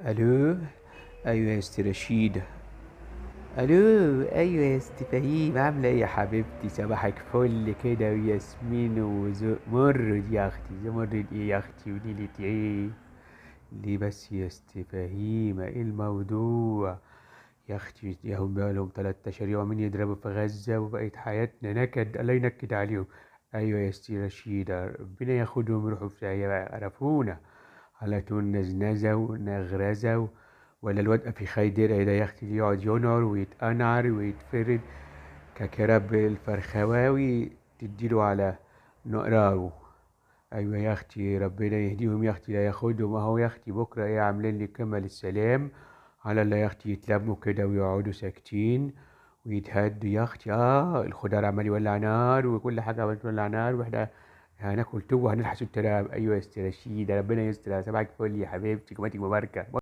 الو. ايوه يا ست رشيدة. الو. ايوه يا ست فهيم، عاملة ايه يا حبيبتي؟ صباحك فل كده وياسمين وزمرد يا اختي. زمرد ايه يا اختي ونيلة ايه؟ ليه بس يا ست فهيمة؟ ايه الموضوع يا اختي؟ ياهم بقالهم 13 يوم يضربوا في غزة وبقت حياتنا نكد، الله ينكد عليهم. ايوه يا ست رشيدة، ربنا ياخدهم يروحوا في داهية بقى، قرفونا على طول، نزنزة ونغرزة ولا الواد في خيدر ده يا اختي يقعد ينعر ويتقنعر ويتفرد ككراب الفرخواوي، تديله على نقراوه. ايوه يا اختي، ربنا يهديهم يا اختي، لا ياخدهم اهو يا اختي. بكره ايه عاملين لي كمل السلام على الله يا اختي، يتلموا كده ويقعدوا ساكتين ويتهدوا يا اختي. الخضار عمال يولع نار وكل حاجه عمال تولع نار، واحنا هناكل توب وهنلحس التراب. ايوه يا ست رشيدة، ربنا يستر. صباحك فل يا حبيبتي، جمعتك مباركه.